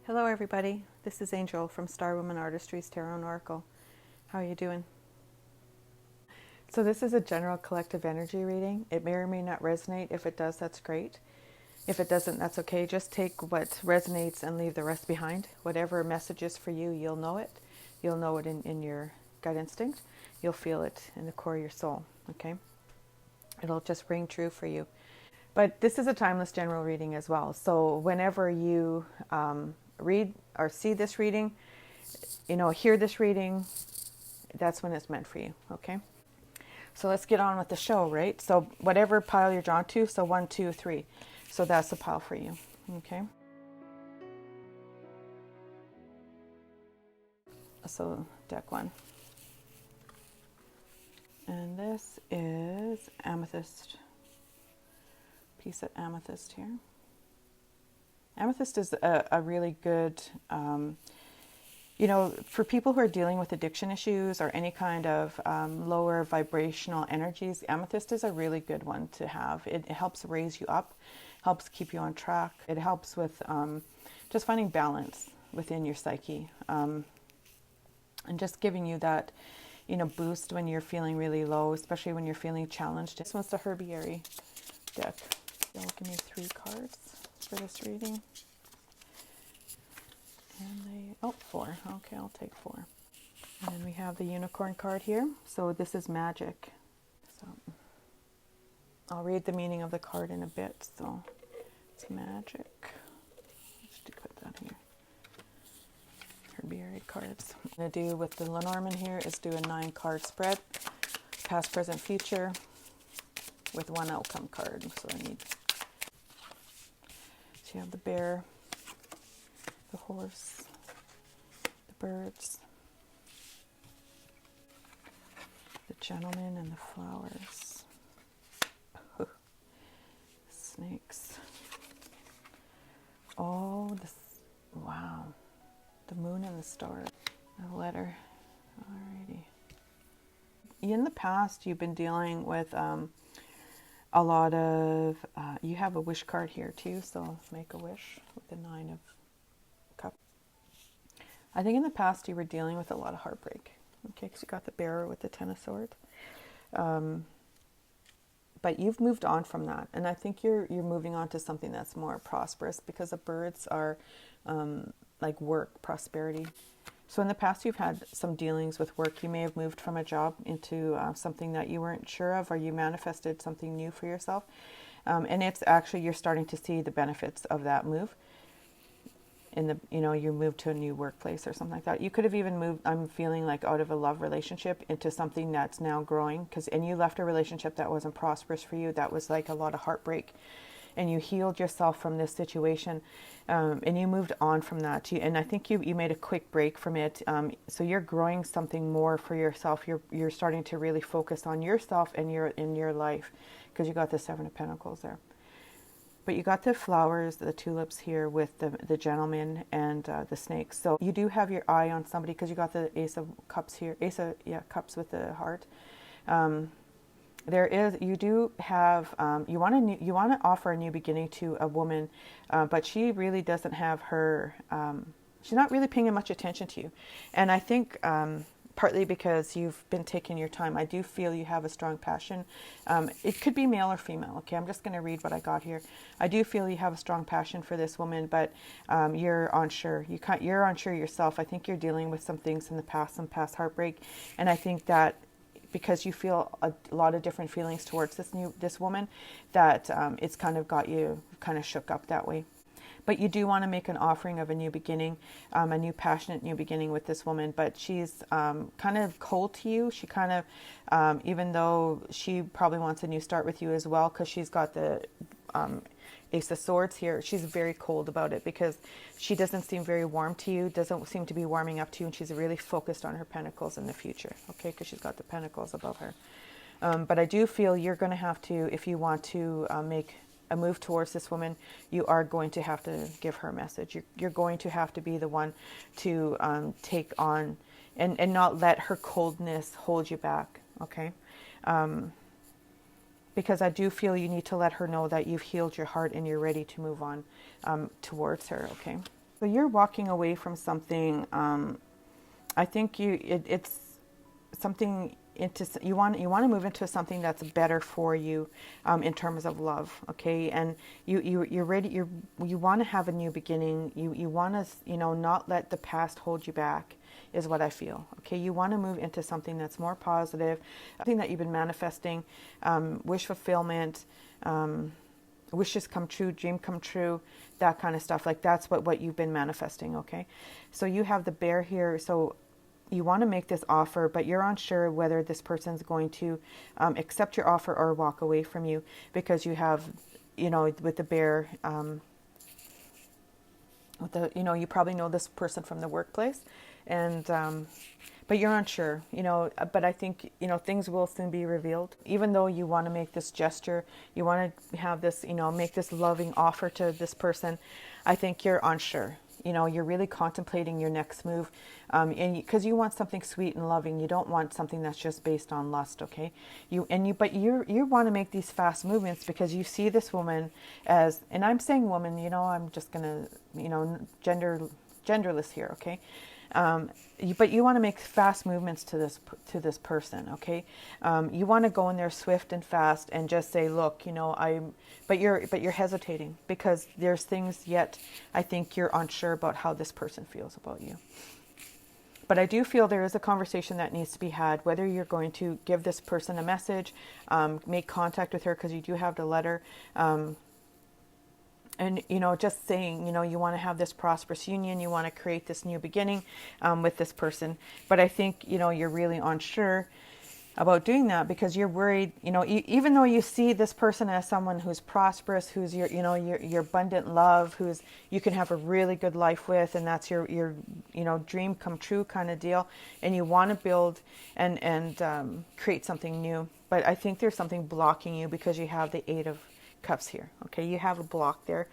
Hello everybody, this is Angel from Star Woman Artistry's Tarot and Oracle. How are you doing? So this is a general collective energy reading. It may or may not resonate. If it does, that's great. If it doesn't, that's okay. Just take what resonates and leave the rest behind. Whatever message is for you, you'll know it. You'll know it in your gut instinct. You'll feel it in the core of your soul, okay? It'll just ring true for you. But this is a timeless general reading as well. So whenever you read or see this reading, hear this reading, that's when it's meant for you, okay? So let's get on with the show, right? So whatever pile you're drawn to, so 1, 2, 3. So that's the pile for you, okay? So deck 1. And this is amethyst. Piece of amethyst here. Amethyst is a really good, for people who are dealing with addiction issues or any kind of lower vibrational energies, amethyst is a really good one to have. It helps raise you up, helps keep you on track. It helps with just finding balance within your psyche and just giving you that, boost when you're feeling really low, especially when you're feeling challenged. This one's the herbiary deck. They'll give me 3 cards for this reading. And 4. Okay, I'll take 4. And then we have the unicorn card here. So this is magic. So I'll read the meaning of the card in a bit. So it's magic. Let's put that here. Herbiary cards. What I'm going to do with the Lenormand here is do a 9-card spread. Past, present, future. With 1 outcome card. So I need... So you have the bear, the horse, the birds, the gentleman, and the flowers. Snakes. Oh, this, wow. The moon and the stars. The letter. Alrighty. In the past, you've been dealing with a lot of, you have a wish card here too, so make a wish with the 9 of Cups. I think in the past you were dealing with a lot of heartbreak, okay, because you got the bearer with the 10 of Swords. But you've moved on from that, and I think you're moving on to something that's more prosperous, because the birds are like work, prosperity. So in the past, you've had some dealings with work. You may have moved from a job into something that you weren't sure of, or you manifested something new for yourself. And it's actually, you're starting to see the benefits of that move. You moved to a new workplace or something like that. You could have even moved, I'm feeling like, out of a love relationship into something that's now growing. And you left a relationship that wasn't prosperous for you. That was like a lot of heartbreak. And you healed yourself from this situation, and you moved on from that. And I think you made a quick break from it. So you're growing something more for yourself. You're starting to really focus on yourself and in your life, because you got the 7 of Pentacles there. But you got the flowers, the tulips here with the gentleman and the snakes. So you do have your eye on somebody, because you got the Ace of Cups here. Cups with the heart. You do have, you want to offer a new beginning to a woman, but she really doesn't have her, she's not really paying much attention to you. And I think partly because you've been taking your time, I do feel you have a strong passion. It could be male or female, okay? I'm just going to read what I got here. I do feel you have a strong passion for this woman, but you're unsure. You're unsure yourself. I think you're dealing with some things in the past, some past heartbreak, and I think that because you feel a lot of different feelings towards this woman, that it's kind of got you kind of shook up that way. But you do want to make an offering of a new beginning, a new passionate new beginning with this woman. But she's kind of cold to you. She kind of, even though she probably wants a new start with you as well, because she's got the Ace of Swords here, she's very cold about it, because she doesn't seem very warm to you, doesn't seem to be warming up to you, and she's really focused on her pentacles in the future, okay, because she's got the pentacles above her. But I do feel you're going to have to, if you want to make a move towards this woman, you are going to have to give her a message. You're going to have to be the one to take on and not let her coldness hold you back, okay? Because I do feel you need to let her know that you've healed your heart and you're ready to move on towards her, okay? So you're walking away from something. I think it's something into you want to move into something that's better for you, in terms of love. Okay, and you're ready. You want to have a new beginning. You want to not let the past hold you back, is what I feel. Okay, you want to move into something that's more positive, something that you've been manifesting, wish fulfillment, wishes come true, dream come true, that kind of stuff. Like that's what you've been manifesting. Okay, so you have the bear here. So you want to make this offer, but you're unsure whether this person's going to accept your offer or walk away from you, because you have, with the bear, you probably know this person from the workplace, and but you're unsure, but I think, things will soon be revealed. Even though you want to make this gesture, you want to have this, make this loving offer to this person, I think you're unsure. You're really contemplating your next move, and because you want something sweet and loving, you don't want something that's just based on lust. Okay, but you want to make these fast movements because you see this woman as, and I'm saying woman, I'm just gonna, genderless here. Okay, but you want to make fast movements to this person. Okay, you want to go in there swift and fast and just say, look, but you're hesitating because there's things yet. I think you're unsure about how this person feels about you. But I do feel there is a conversation that needs to be had, whether you're going to give this person a message, make contact with her because you do have the letter, and just saying, you want to have this prosperous union, you want to create this new beginning with this person. But I think you're really unsure about doing that because you're worried, even though you see this person as someone who's prosperous, who's your abundant love, who's you can have a really good life with, and that's your dream come true kind of deal, and you want to build and create something new. But I think there's something blocking you because you have the Eight of Cups here. Okay, you have a block there,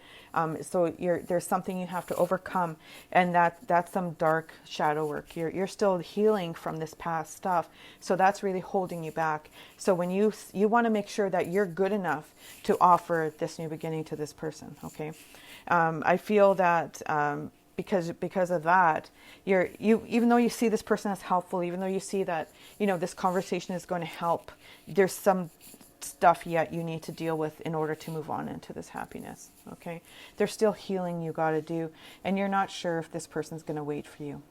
so there's something you have to overcome, and that's some dark shadow work. You're still healing from this past stuff, so that's really holding you back. So when you want to make sure that you're good enough to offer this new beginning to this person. Okay, I feel that because of that, you even though you see this person as helpful, even though you see that this conversation is going to help, there's some stuff yet you need to deal with in order to move on into this happiness. Okay, there's still healing you got to do, and you're not sure if this person's going to wait for you.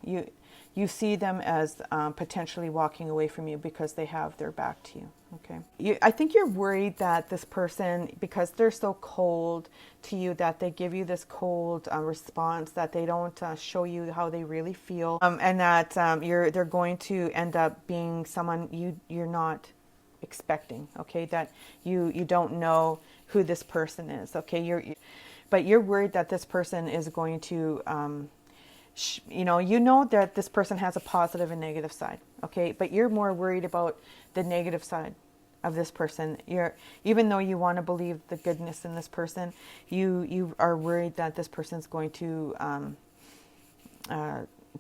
You see them as potentially walking away from you because they have their back to you. Okay, I think you're worried that this person, because they're so cold to you, that they give you this cold response, that they don't show you how they really feel, and that they're going to end up being someone you're not expecting. Okay, that you don't know who this person is. Okay, but you're worried that this person is going to that this person has a positive and negative side. Okay, but you're more worried about the negative side of this person. Even though you want to believe the goodness in this person, you are worried that this person's going to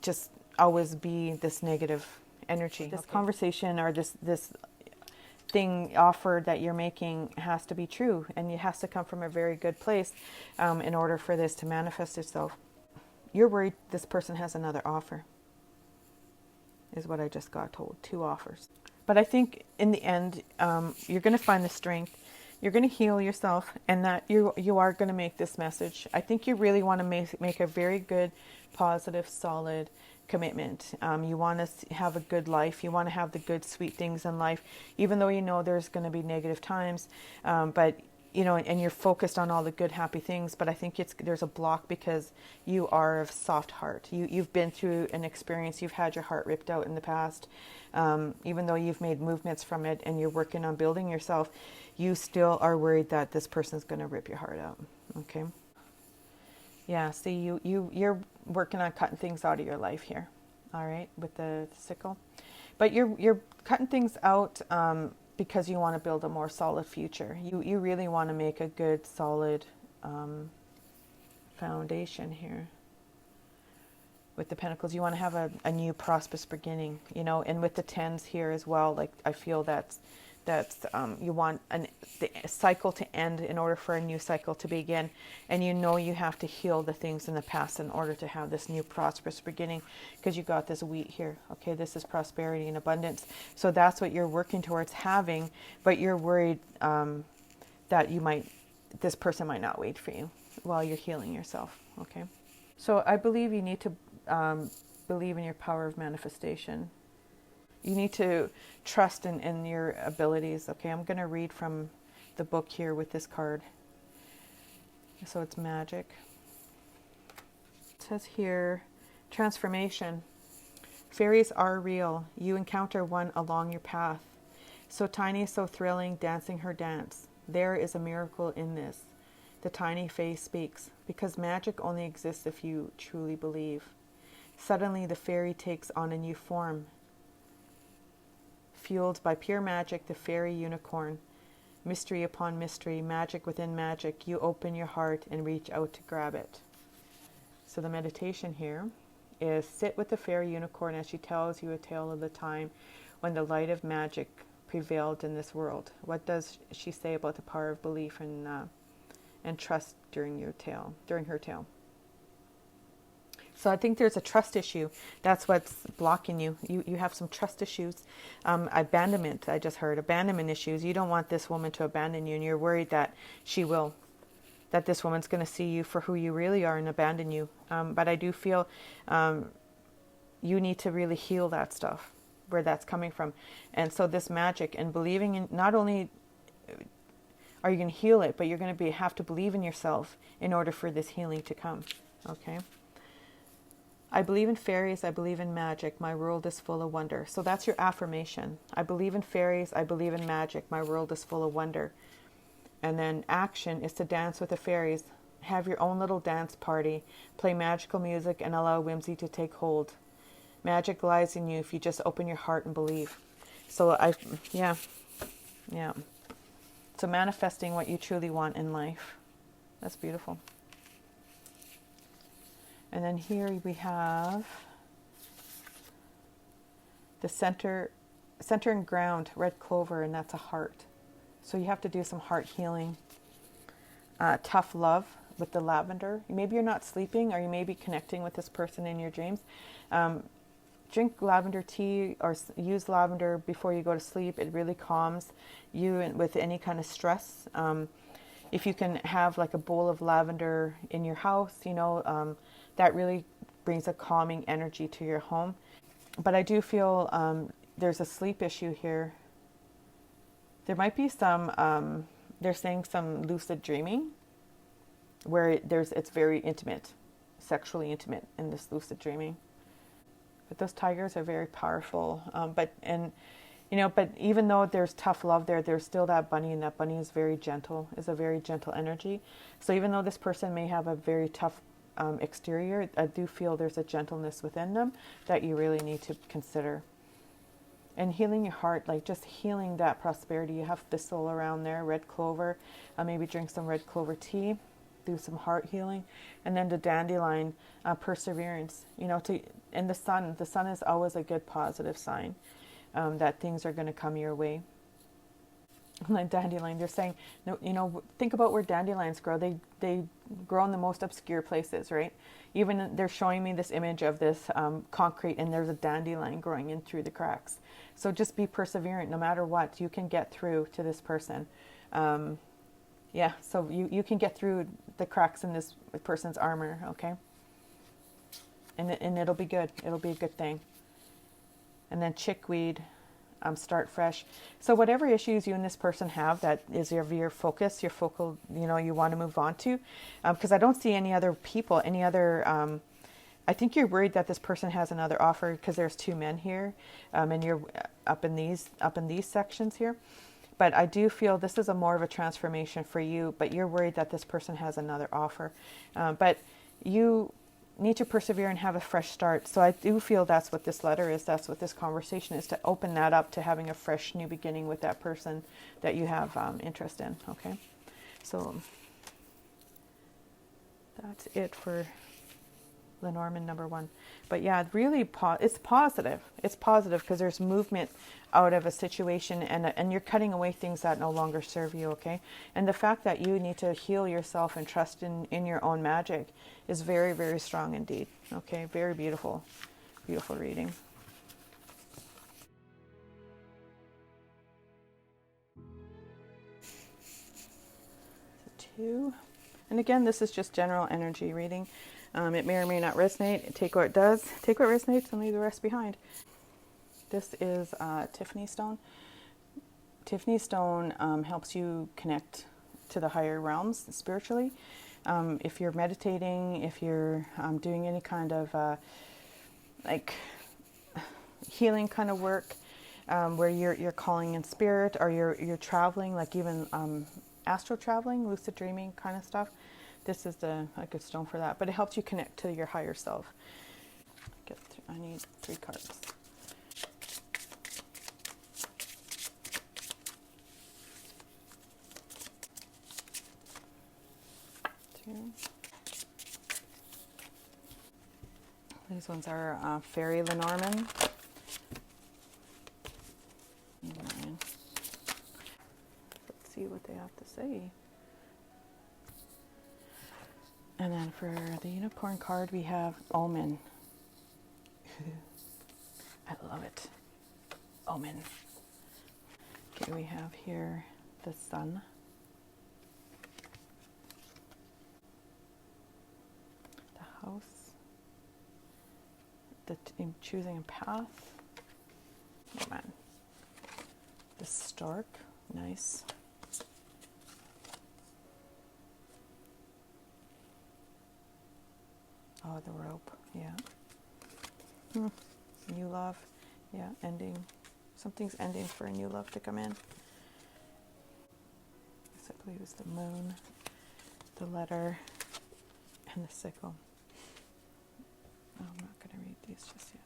just always be this negative energy. This conversation or this thing offered that you're making has to be true, and it has to come from a very good place in order for this to manifest itself. You're worried this person has another offer, is what I just got told. 2 offers. But I think in the end, you're going to find the strength. You're going to heal yourself, and that you are going to make this message. I think you really want to make a very good, positive, solid commitment. You want to have a good life. You want to have the good, sweet things in life, even though there's going to be negative times. But and you're focused on all the good, happy things. But I think there's a block because you are of soft heart. You've been through an experience. You've had your heart ripped out in the past. Even though you've made movements from it and you're working on building yourself, you still are worried that this person's going to rip your heart out. Okay. Yeah, see, you're working on cutting things out of your life here, all right, with the sickle. But you're cutting things out because you want to build a more solid future. You really want to make a good, solid foundation here. With the Pentacles, you want to have a new prosperous beginning, and with the 10s here as well, like I feel that's That's you want the cycle to end in order for a new cycle to begin, and you know you have to heal the things in the past in order to have this new prosperous beginning, because you got this wheat here. Okay, this is prosperity and abundance. So that's what you're working towards having, but you're worried that this person might not wait for you while you're healing yourself. Okay, so I believe you need to believe in your power of manifestation. You need to trust in your abilities. Okay, I'm going to read from the book here with this card. So it's magic. It says here, transformation. Fairies are real. You encounter one along your path. So tiny, so thrilling, dancing her dance. There is a miracle in this. The tiny face speaks, because magic only exists if you truly believe. Suddenly the fairy takes on a new form. Fueled by pure magic, the fairy unicorn. Mystery upon mystery, magic within magic. You open your heart and reach out to grab it. So the meditation here is sit with the fairy unicorn as she tells you a tale of the time when the light of magic prevailed in this world. What does she say about the power of belief and trust during her tale? So I think there's a trust issue. That's what's blocking you. You have some trust issues. Abandonment, I just heard. Abandonment issues. You don't want this woman to abandon you, and you're worried that she will. That this woman's going to see you for who you really are and abandon you. But I do feel you need to really heal that stuff, where that's coming from. And so this magic and believing in, not only are you going to heal it, but you're going to have to believe in yourself in order for this healing to come. Okay? I believe in fairies, I believe in magic, my world is full of wonder. So that's your affirmation. I believe in fairies, I believe in magic, my world is full of wonder. And then action is to dance with the fairies. Have your own little dance party. Play magical music and allow whimsy to take hold. Magic lies in you if you just open your heart and believe. So yeah. So manifesting what you truly want in life. That's beautiful. And then here we have the center and ground, red clover, and that's a heart. So you have to do some heart healing. Tough love with the lavender. Maybe you're not sleeping, or you may be connecting with this person in your dreams. Drink lavender tea or use lavender before you go to sleep. It really calms you with any kind of stress. If you can have like a bowl of lavender in your house, that really brings a calming energy to your home. But I do feel there's a sleep issue here. There might be some, they're saying some lucid dreaming where it's very intimate, sexually intimate in this lucid dreaming. But those tigers are very powerful. But even though there's tough love there's still that bunny, and that bunny is very gentle, is a very gentle energy. So even though this person may have a very tough exterior, I do feel there's a gentleness within them that you really need to consider. And healing your heart, like just healing that prosperity. You have thistle around there, red clover. Maybe drink some red clover tea, do some heart healing. And then the dandelion, perseverance. And the sun is always a good positive sign that things are going to come your way. Like dandelion, they're saying, think about where dandelions grow. They grow in the most obscure places, right? Even they're showing me this image of this concrete, and there's a dandelion growing in through the cracks. So just be perseverant, no matter what. You can get through to this person. So you can get through the cracks in this person's armor, okay? And it'll be good. It'll be a good thing. And then chickweed. Start fresh. So whatever issues you and this person have that is your focus, your focal, you want to move on to, because I don't see any other people, I think you're worried that this person has another offer because there's two men here, and you're up in these sections here. But I do feel this is more of a transformation for you, but you're worried that this person has another offer. But you need to persevere and have a fresh start. So I do feel that's what this letter is. That's what this conversation is, to open that up to having a fresh new beginning with that person that you have interest in. Okay. So that's it for Lenormand #1. But yeah, really, it's positive. It's positive because there's movement out of a situation, and you're cutting away things that no longer serve you, okay? And the fact that you need to heal yourself and trust in your own magic is very, very strong indeed, okay? Very beautiful, beautiful reading. 2. And again, this is just general energy reading. It may or may not resonate. Take what it does, take what resonates, and leave the rest behind. This is Tiffany stone. Tiffany stone helps you connect to the higher realms spiritually. If you're meditating, if you're doing any kind of like healing kind of work, where you're calling in spirit, or you're traveling, like even astral traveling, lucid dreaming kind of stuff, this is a good stone for that. But it helps you connect to your higher self. I need 3 cards. 2. These ones are Fairy Lenormand. 9. Let's see what they have to say. And then for the unicorn card, we have Omen. I love it. Omen. Okay, we have here the Sun. The House. Choosing a path. Oh man. The Stork. Nice. Oh, the Rope. Yeah. New love. Yeah, ending. Something's ending for a new love to come in. This, I believe, is the Moon, the Letter, and the Sickle. Oh, I'm not going to read these just yet.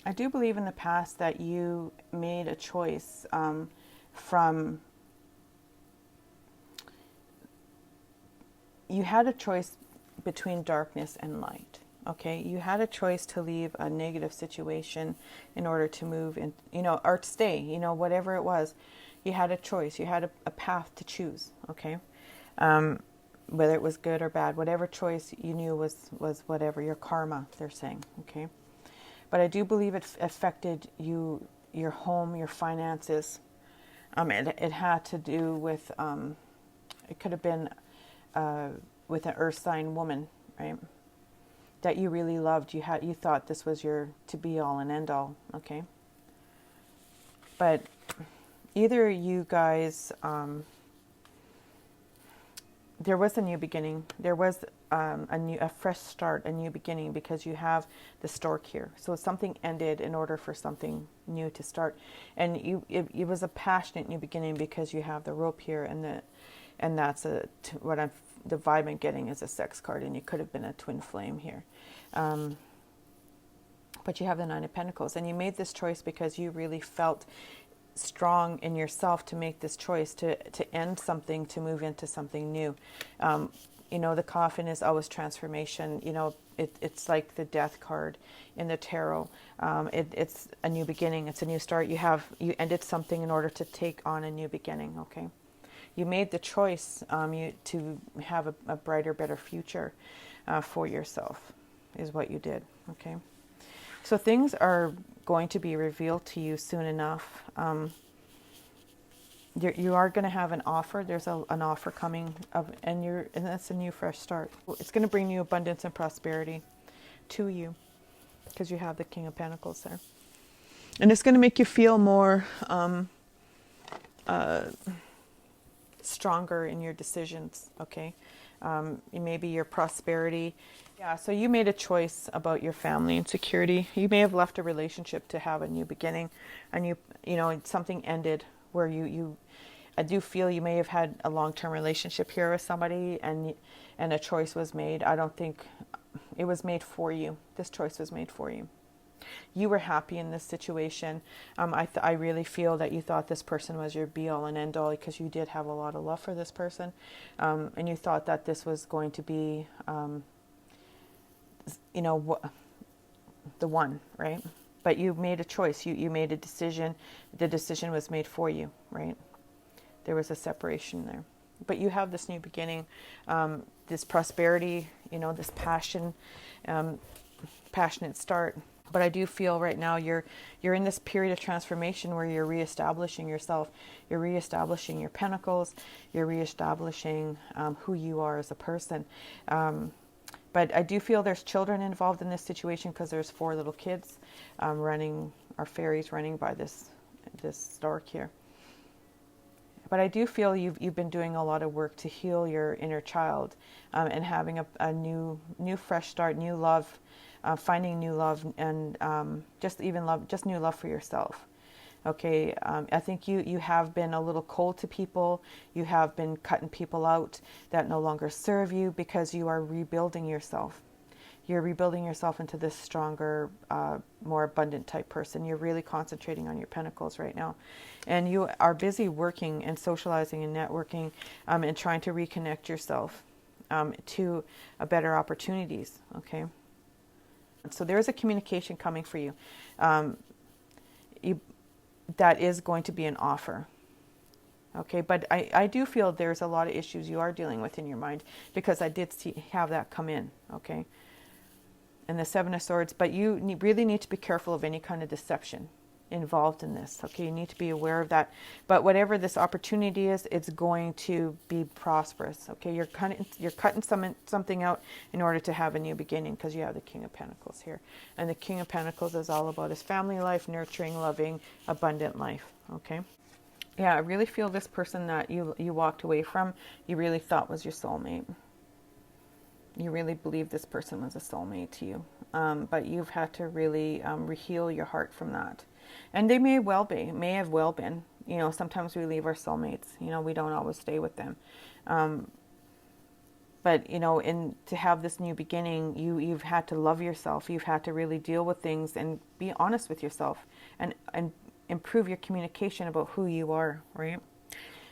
I do believe in the past that you made a choice you had a choice between darkness and light. Okay, you had a choice to leave a negative situation in order to move in, or to stay, whatever it was. You had a choice. You had a path to choose. Okay, whether it was good or bad, whatever choice you knew was whatever your karma, they're saying. Okay, but I do believe it affected you, your home, your finances. It had to do with it could have been with an earth sign woman, right? That you really loved. You thought this was your to be all and end all. Okay, but either you guys, there was a new beginning. There was a fresh start, a new beginning, because you have the Stork here. So something ended in order for something new to start, and it was a passionate new beginning because you have the Rope here, and that's the vibe I'm getting is a sex card, and you could have been a twin flame here. But you have the 9 of Pentacles, and you made this choice because you really felt strong in yourself to make this choice to end something, to move into something new. The Coffin is always transformation. It's like the Death card in the tarot. It's a new beginning. It's a new start. You ended something in order to take on a new beginning. Okay. You made the choice to have a brighter, better future for yourself, is what you did. Okay, so things are going to be revealed to you soon enough. You are going to have an offer. There's an offer coming, and that's a new, fresh start. It's going to bring you abundance and prosperity to you because you have the King of Pentacles there, and it's going to make you feel more stronger in your decisions. Okay, maybe your prosperity. Yeah, so you made a choice about your family and security. You may have left a relationship to have a new beginning, and something ended where I do feel you may have had a long-term relationship here with somebody, and a choice was made. I don't think it was made for you. This choice was made for you. You were happy in this situation. I really feel that you thought this person was your be-all and end-all because you did have a lot of love for this person, and you thought that this was going to be you know, the one, right? But you made a choice. You made a decision. The decision was made for you, right? There was a separation there. But you have this new beginning, this prosperity, you know, this passion, passionate start. But I do feel right now you're in this period of transformation where you're reestablishing yourself, you're reestablishing your pentacles, you're reestablishing who you are as a person. But I do feel there's children involved in this situation because there's 4 little kids running, or fairies running by this stork here. But I do feel you've been doing a lot of work to heal your inner child, and having a new fresh start, new love, finding new love, and just new love for yourself. Okay, I think you have been a little cold to people. You have been cutting people out that no longer serve you because you are rebuilding yourself. You're rebuilding yourself into this stronger, more abundant type person. You're really concentrating on your pentacles right now. And you are busy working and socializing and networking, and trying to reconnect yourself to better opportunities, okay? So there is a communication coming for you. That is going to be an offer. Okay, but I do feel there's a lot of issues you are dealing with in your mind, because I did have that come in, okay? And the 7 of Swords, but you really need to be careful of any kind of deception involved in this, okay? You need to be aware of that. But whatever this opportunity is, it's going to be prosperous, okay? You're cutting something out in order to have a new beginning, because you have the King of Pentacles here. And the King of Pentacles is all about his family life, nurturing, loving, abundant life, okay? Yeah, I really feel this person that you walked away from, you really thought was your soulmate. You really believe this person was a soulmate to you. But you've had to really heal your heart from that. And they may have well been. You know, sometimes we leave our soulmates. You know, we don't always stay with them. But, you know, to have this new beginning, you've had to love yourself. You've had to really deal with things and be honest with yourself. And improve your communication about who you are, right?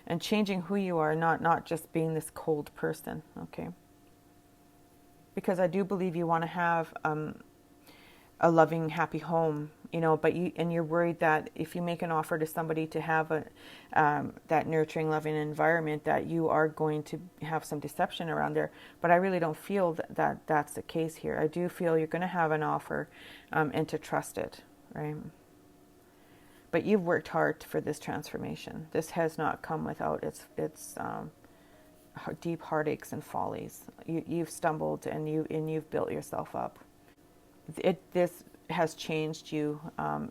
And changing who you are, not just being this cold person, okay? Because I do believe you want to have a loving, happy home, you know, but you're worried that if you make an offer to somebody to have that nurturing, loving environment, that you are going to have some deception around there. But I really don't feel that that's the case here. I do feel you're going to have an offer, and to trust it, right? But you've worked hard for this transformation. This has not come without its deep heartaches and follies. You've stumbled and you've built yourself up. This has changed you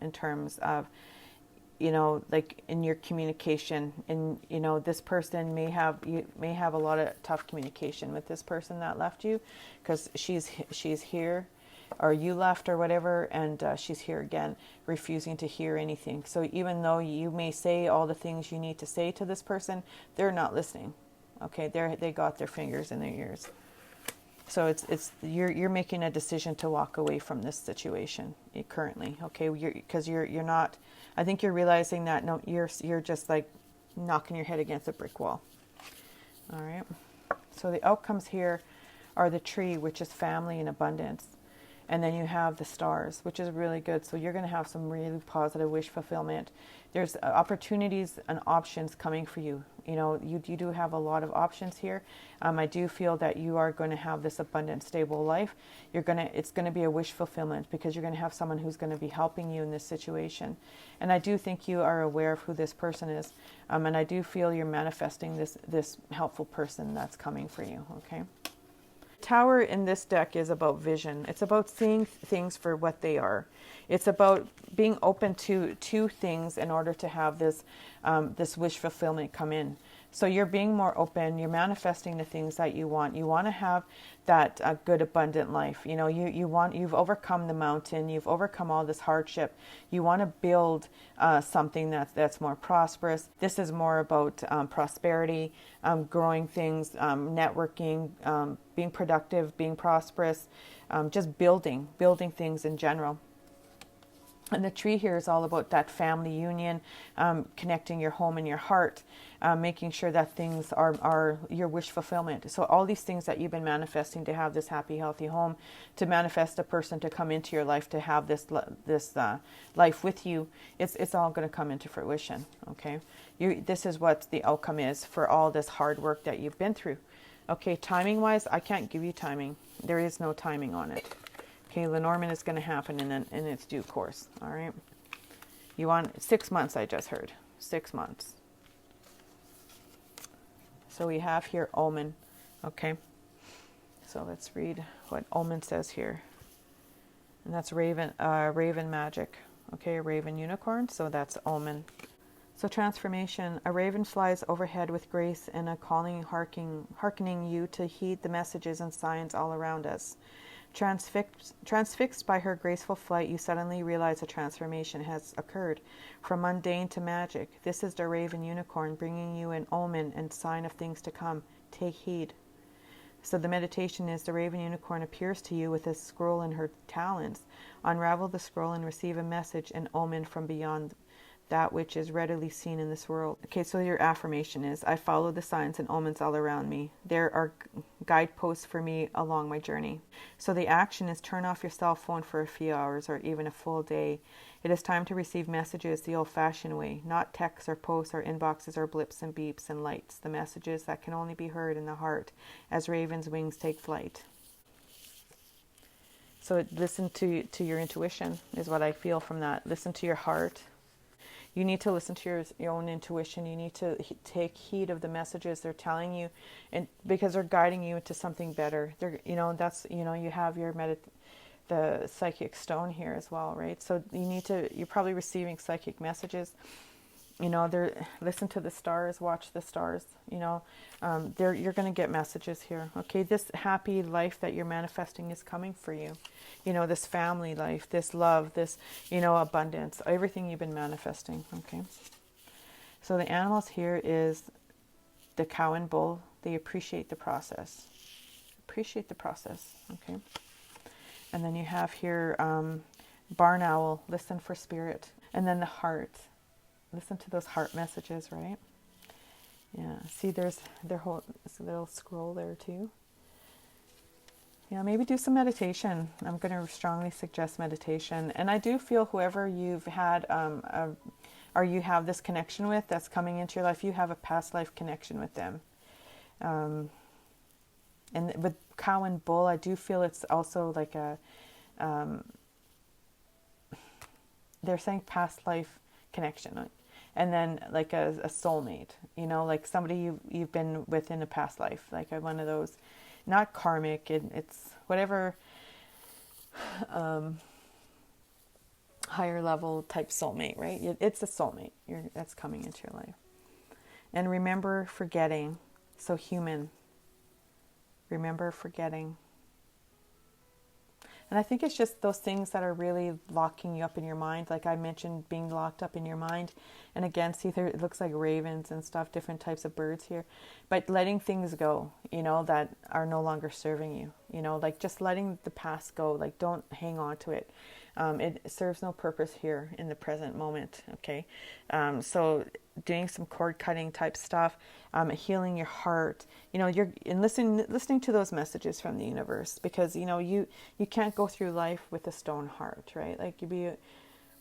in terms of, you know, like in your communication. And you know, this person may have a lot of tough communication with this person that left you, because she's here, or you left or whatever, and she's here again, refusing to hear anything. So even though you may say all the things you need to say to this person, they're not listening. Okay, they got their fingers in their ears. So you're making a decision to walk away from this situation currently. Okay, because you're not. I think you're realizing that no, you're just like knocking your head against a brick wall. All right. So the outcomes here are the tree, which is family and abundance. And then you have the stars, which is really good. So you're going to have some really positive wish fulfillment. There's opportunities and options coming for you. You know, you do have a lot of options here. I do feel that you are going to have this abundant, stable life. It's going to be a wish fulfillment, because you're going to have someone who's going to be helping you in this situation. And I do think you are aware of who this person is. And I do feel you're manifesting this helpful person that's coming for you. Okay. Tower in this deck is about vision. It's about seeing things for what they are. It's about being open to things in order to have this wish fulfillment come in. So you're being more open. You're manifesting the things that you want. You want to have that good, abundant life. You know, you've overcome the mountain. You've overcome all this hardship. You want to build something that's more prosperous. This is more about prosperity, growing things, networking, being productive, being prosperous, just building things in general. And the tree here is all about that family union, connecting your home and your heart, making sure that things are your wish fulfillment. So all these things that you've been manifesting to have this happy, healthy home, to manifest a person to come into your life, to have this life with you, it's all going to come into fruition. Okay, this is what the outcome is for all this hard work that you've been through. Okay, timing wise, I can't give you timing. There is no timing on it. Okay, Lenormand is going to happen in its due course. All right. You want 6 months, I just heard. 6 months. So we have here Omen. Okay. So let's read what Omen says here. And that's raven magic. Okay, a raven unicorn. So that's Omen. So transformation. A raven flies overhead with grace and a calling, hearkening you to heed the messages and signs all around us. Transfixed by her graceful flight, you suddenly realize a transformation has occurred from mundane to magic. This is the raven unicorn bringing you an omen and sign of things to come. Take heed. So the meditation is the raven unicorn appears to you with a scroll in her talons. Unravel the scroll and receive a message, an omen from beyond that which is readily seen in this world. Okay, so your affirmation is, I follow the signs and omens all around me. There are guideposts for me along my journey. So the action is turn off your cell phone for a few hours or even a full day. It is time to receive messages the old-fashioned way, not texts or posts or inboxes or blips and beeps and lights. The messages that can only be heard in the heart as ravens' wings take flight. So listen to your intuition is what I feel from that. Listen to your heart. You need to listen to your own intuition. You need to take heed of the messages they're telling you, and because they're guiding you into something better. They're, you have your the psychic stone here as well, right? So you're probably receiving psychic messages. Listen to the stars, watch the stars. You're going to get messages here. Okay, this happy life that you're manifesting is coming for you. This family life, this love, this, abundance, everything you've been manifesting. Okay. So the animals here is the cow and bull. They appreciate the process. Appreciate the process. Okay. And then you have here barn owl. Listen for spirit. And then the heart. Listen to those heart messages, right? Yeah. See, there's a little scroll there too. Maybe do some meditation. I'm going to strongly suggest meditation. And I do feel whoever you've had or you have this connection with that's coming into your life, you have a past life connection with them. And with cow and bull, I do feel it's also like they're saying past life connection. And then like a soulmate, like somebody you've been with in a past life, like one of those, not karmic, it's whatever higher level type soulmate, right? It's a soulmate that's coming into your life. And remember forgetting, so human, remember forgetting. And I think it's just those things that are really locking you up in your mind. Like I mentioned, being locked up in your mind. And again, see there, it looks like ravens and stuff, different types of birds here. But letting things go, that are no longer serving you. Like just letting the past go. Like don't hang on to it. It serves no purpose here in the present moment. Okay. So doing some cord cutting type stuff, healing your heart, you're listening to those messages from the universe, because you can't go through life with a stone heart, right? Like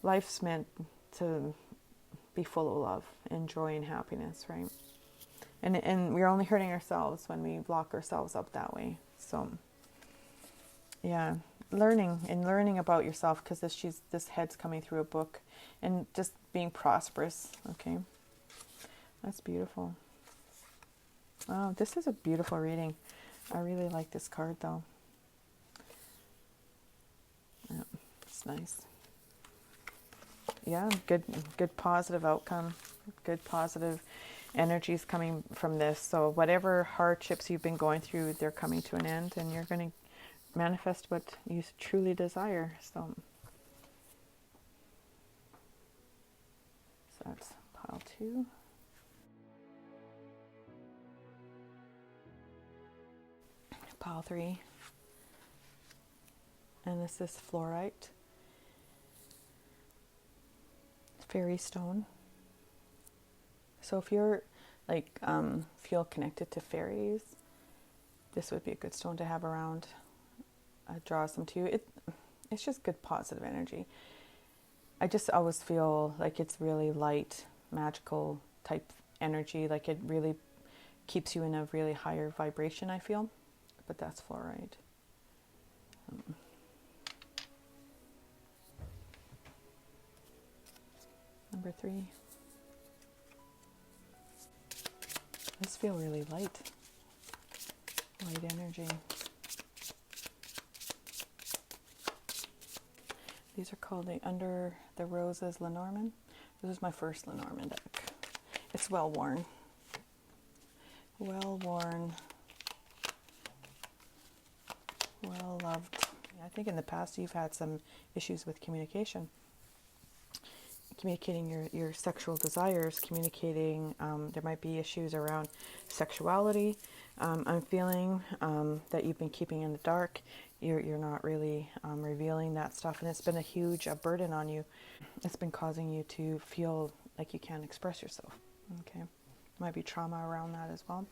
life's meant to be full of love and joy and happiness, right? And we're only hurting ourselves when we lock ourselves up that way. So yeah, learning about yourself, because this head's coming through a book, and just being prosperous. Okay, that's beautiful. Oh, this is a beautiful reading. I really like this card though. Yeah, it's nice. Yeah, good positive outcome. Good positive energies coming from this. So whatever hardships you've been going through, they're coming to an end, and you're going to manifest what you truly desire. So that's pile 2. Pile 3. And this is fluorite. Fairy stone. So if you're like feel connected to fairies, this would be a good stone to have around. Draws them to you. It's just good positive energy. I just always feel like it's really light, magical type energy. Like it really keeps you in a really higher vibration, I feel. But that's fluoride. Number 3. I just feel really light energy. These are called the Under the Roses Lenormand. This is my first Lenormand deck. It's well worn. Well worn. Well loved. I think in the past you've had some issues with communication. Communicating your sexual desires, communicating, there might be issues around sexuality. I'm feeling that you've been keeping in the dark. You're not really revealing that stuff, and it's been a huge burden on you. It's been causing you to feel like you can't express yourself. Okay, might be trauma around that as well.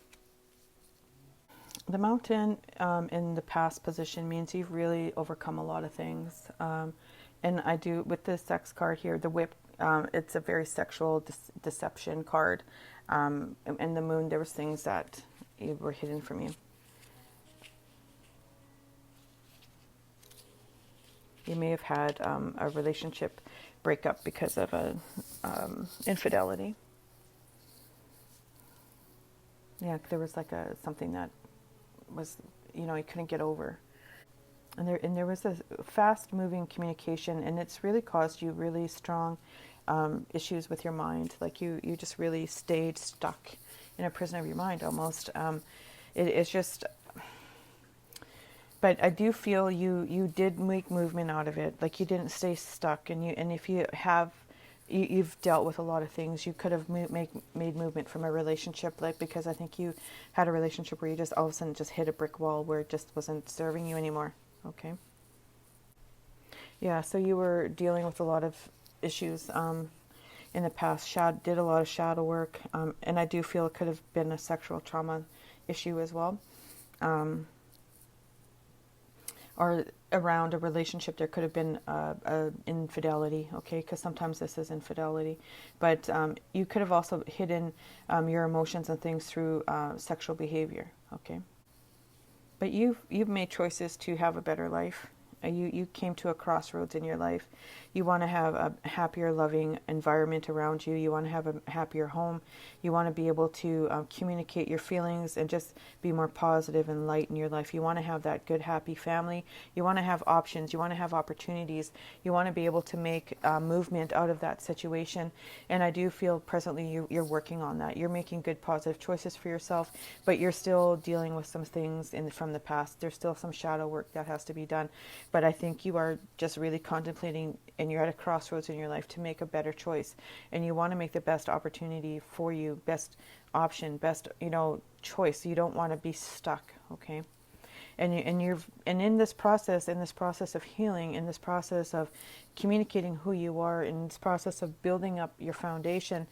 The Mountain in the past position means you've really overcome a lot of things. And I do, with the sex card here, the Whip, it's a very sexual deception card. And the Moon, there was things that were hidden from you. You may have had a relationship breakup because of a infidelity. Yeah, there was like something that was, you couldn't get over. And there was a fast-moving communication, and it's really caused you really strong issues with your mind. Like you just really stayed stuck in a prison of your mind almost. It's just, but I do feel you did make movement out of it. Like you didn't stay stuck, and if you have, you've dealt with a lot of things. You could have made movement from a relationship, like, because I think you had a relationship where you just all of a sudden just hit a brick wall where it just wasn't serving you anymore. Okay. Yeah, so you were dealing with a lot of issues in the past. Did a lot of shadow work, and I do feel it could have been a sexual trauma issue as well. Or around a relationship, there could have been a infidelity, okay, because sometimes this is infidelity. But you could have also hidden your emotions and things through sexual behavior, okay. But you've made choices to have a better life. You came to a crossroads in your life. You want to have a happier, loving environment around you. You want to have a happier home. You want to be able to communicate your feelings and just be more positive and light in your life. You want to have that good, happy family. You want to have options. You want to have opportunities. You want to be able to make movement out of that situation. And I do feel presently you're working on that. You're making good, positive choices for yourself, but you're still dealing with some things from the past. There's still some shadow work that has to be done. But I think you are just really contemplating, and you're at a crossroads in your life to make a better choice. And you want to make the best opportunity for you, best option, best, choice. You don't want to be stuck, okay? And in this process of healing, in this process of communicating who you are, in this process of building up your foundation,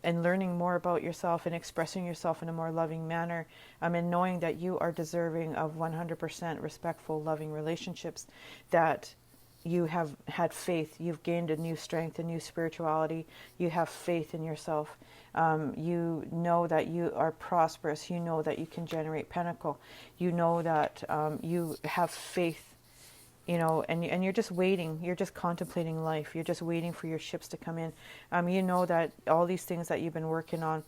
and learning more about yourself and expressing yourself in a more loving manner, and knowing that you are deserving of 100% respectful, loving relationships, that you have had faith, you've gained a new strength, a new spirituality, you have faith in yourself, you know that you are prosperous, you know that you can generate pinnacle, you know that you have faith, and you're just waiting, you're just contemplating life, you're just waiting for your ships to come in. You know that all these things that you've been working on,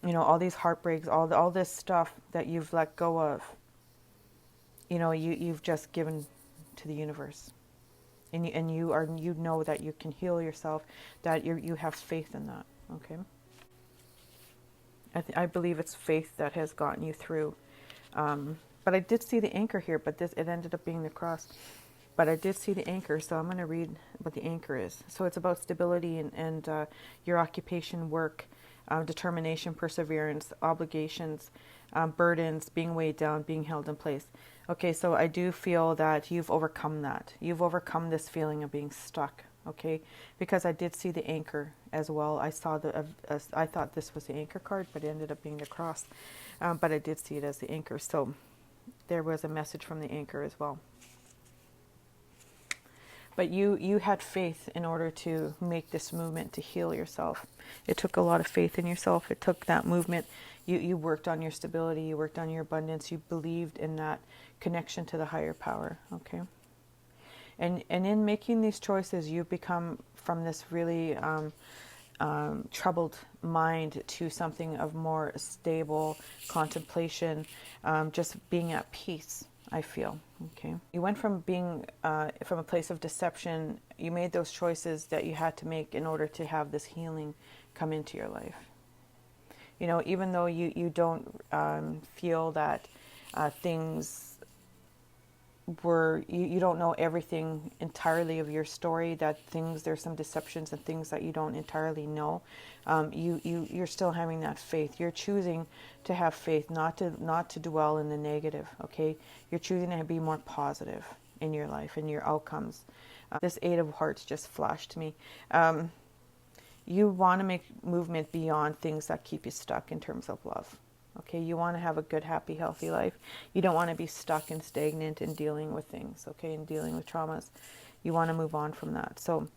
all these heartbreaks, all this stuff that you've let go of, you've just given to the universe. And you know that you can heal yourself, that you have faith in that, okay? I believe it's faith that has gotten you through. But I did see the anchor here, but it ended up being the cross. But I did see the anchor, so I'm going to read what the anchor is. So it's about stability and your occupation, work, determination, perseverance, obligations, burdens, being weighed down, being held in place. Okay, so I do feel that you've overcome that. You've overcome this feeling of being stuck, okay? Because I did see the anchor as well. I saw I thought this was the anchor card, but it ended up being the cross. But I did see it as the anchor. So there was a message from the anchor as well. But you had faith in order to make this movement to heal yourself. It took a lot of faith in yourself. It took that movement. You worked on your stability. You worked on your abundance. You believed in that connection to the higher power, okay? And in making these choices, you've become from this really troubled mind to something of more stable contemplation, just being at peace, I feel, okay? You went from being from a place of deception. You made those choices that you had to make in order to have this healing come into your life. You know, even though you don't feel that things were, you don't know everything entirely of your story, that there's some deceptions and things that you don't entirely know, you're still having that faith. You're choosing to have faith, not to dwell in the negative, okay? You're choosing to be more positive in your life and your outcomes. This Eight of Hearts just flashed to me. You want to make movement beyond things that keep you stuck in terms of love. Okay, you want to have a good, happy, healthy life. You don't want to be stuck and stagnant in dealing with things, okay, and dealing with traumas. You want to move on from that. So,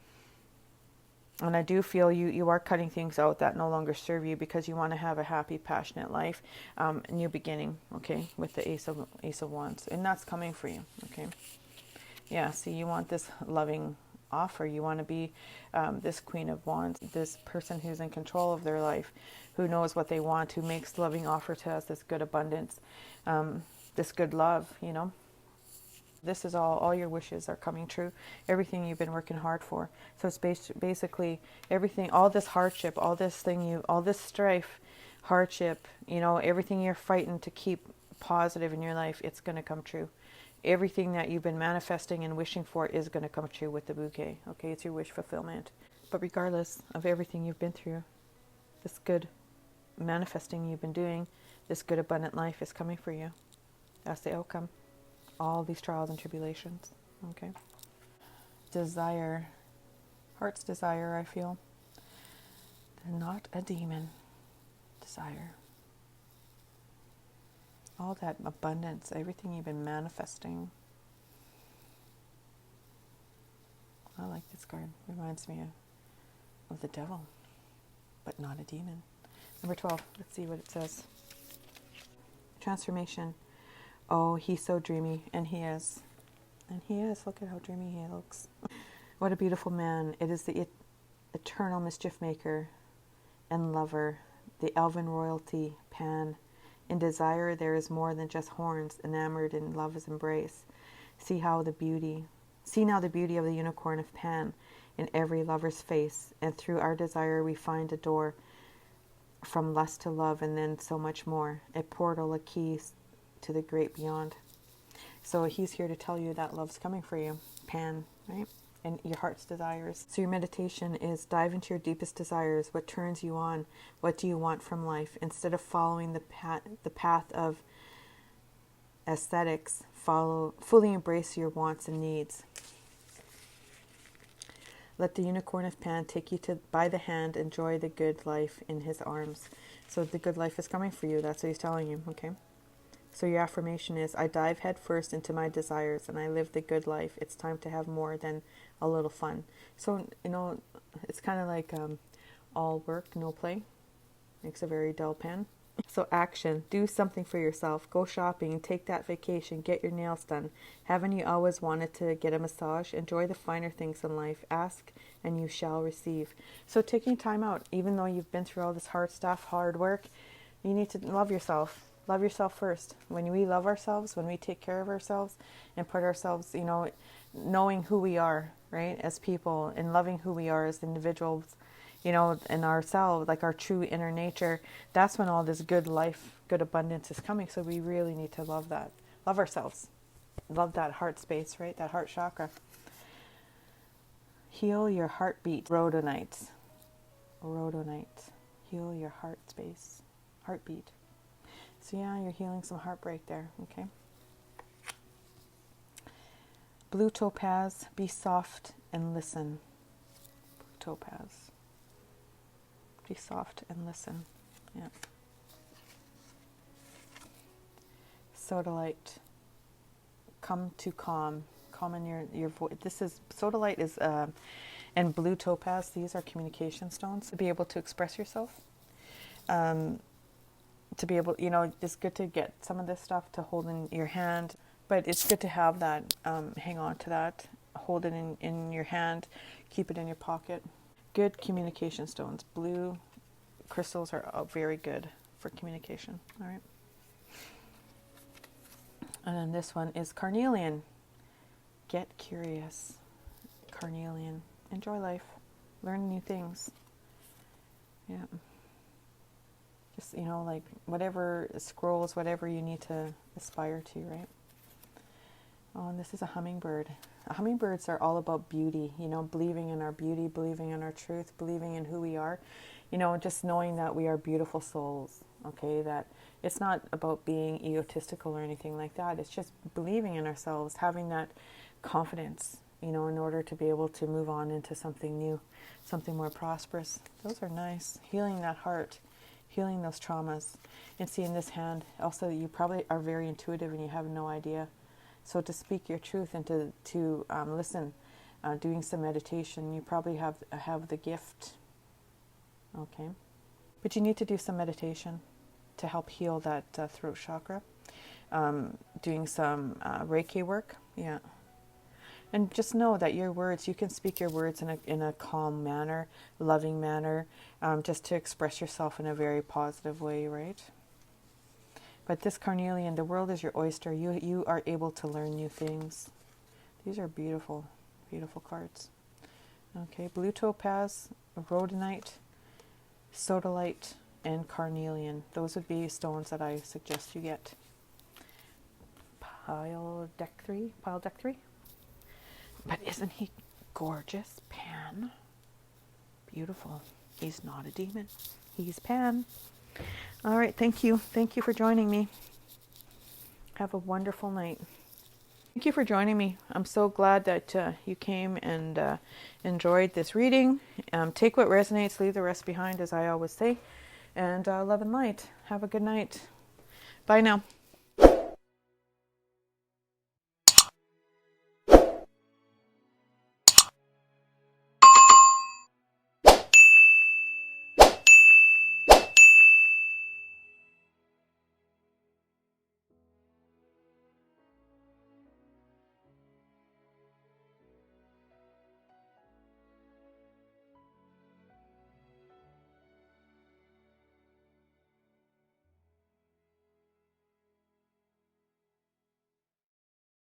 and I do feel you are cutting things out that no longer serve you because you want to have a happy, passionate life, a new beginning, okay, with the Ace of Wands. And that's coming for you, okay. Yeah, see, you want this loving offer. You want to be this Queen of Wands, this person who's in control of their life, who knows what they want, who makes loving offer to us, this good abundance, this good love, you know. This is all your wishes are coming true, everything you've been working hard for. So it's basically everything, all this hardship, all this strife, hardship, you know, everything you're fighting to keep positive in your life, it's going to come true. Everything that you've been manifesting and wishing for is going to come true with the bouquet. Okay, it's your wish fulfillment. But regardless of everything you've been through, this good manifesting you've been doing, this good abundant life is coming for you. That's the outcome. All these trials and tribulations. Okay. Desire. Heart's desire, I feel. They're not a demon. Desire. All that abundance, everything you've been manifesting. I like this card. Reminds me of the devil, but not a demon. Number 12. Let's see what it says. Transformation. Oh, he's so dreamy, and he is. And he is. Look at how dreamy he looks. What a beautiful man. It is the eternal mischief maker and lover, the elven royalty, Pan. In desire there is more than just horns, enamored in love's embrace. See now the beauty of the unicorn of Pan in every lover's face, and through our desire we find a door from lust to love, and then so much more, a portal, a key to the great beyond. So he's here to tell you that love's coming for you, Pan, right? And your heart's desires. So your meditation is dive into your deepest desires. What turns you on? What do you want from life? Instead of following the path of aesthetics, fully embrace your wants and needs. Let the unicorn of Pan take you by the hand. Enjoy the good life in his arms. So the good life is coming for you. That's what he's telling you, okay? So your affirmation is, I dive head first into my desires and I live the good life. It's time to have more than a little fun. So, you know, it's kind of like all work, no play. Makes a very dull pen. So action, do something for yourself. Go shopping, take that vacation, get your nails done. Haven't you always wanted to get a massage? Enjoy the finer things in life. Ask and you shall receive. So taking time out, even though you've been through all this hard stuff, hard work, you need to love yourself. Love yourself first. When we love ourselves, when we take care of ourselves and put ourselves, you know, knowing who we are, right, as people, and loving who we are as individuals, you know, and ourselves, like our true inner nature, that's when all this good life, good abundance is coming. So we really need to love that. Love ourselves. Love that heart space, right? That heart chakra. Heal your heartbeat. Rhodonite. Heal your heart space. Heartbeat. So yeah, you're healing some heartbreak there, okay? Blue topaz, be soft and listen. topaz. Be soft and listen. Yeah. Sodalite. Come to calm. Calm in your voice. This is sodalite is and blue topaz. These are communication stones to be able to express yourself. To be able, it's good to get some of this stuff to hold in your hand, but it's good to have that. Hang on to that. Hold it in your hand. Keep it in your pocket. Good communication stones. Blue crystals are very good for communication. All right. And then this one is carnelian. Get curious. Carnelian. Enjoy life. Learn new things. Yeah. Just, like whatever scrolls, whatever you need to aspire to, right? Oh, and this is a hummingbird. Hummingbirds are all about beauty, believing in our beauty, believing in our truth, believing in who we are, just knowing that we are beautiful souls, okay? That it's not about being egotistical or anything like that. It's just believing in ourselves, having that confidence, in order to be able to move on into something new, something more prosperous. Those are nice. Healing that heart, healing those traumas. And see in this hand, also you probably are very intuitive and you have no idea. So to speak your truth and to listen, doing some meditation, you probably have the gift. Okay. But you need to do some meditation to help heal that throat chakra. Doing some Reiki work. Yeah. And just know that your words, you can speak your words in a calm manner, loving manner, just to express yourself in a very positive way, right? But this carnelian, the world is your oyster. You are able to learn new things. These are beautiful, beautiful cards. Okay, blue topaz, rhodonite, sodalite, and carnelian. Those would be stones that I suggest you get. Pile deck three. But isn't he gorgeous? Pan. Beautiful. He's not a demon. He's Pan. All right, thank you. Thank you for joining me. Have a wonderful night. Thank you for joining me. I'm so glad that you came and enjoyed this reading. Take what resonates, leave the rest behind, as I always say. And love and light. Have a good night. Bye now.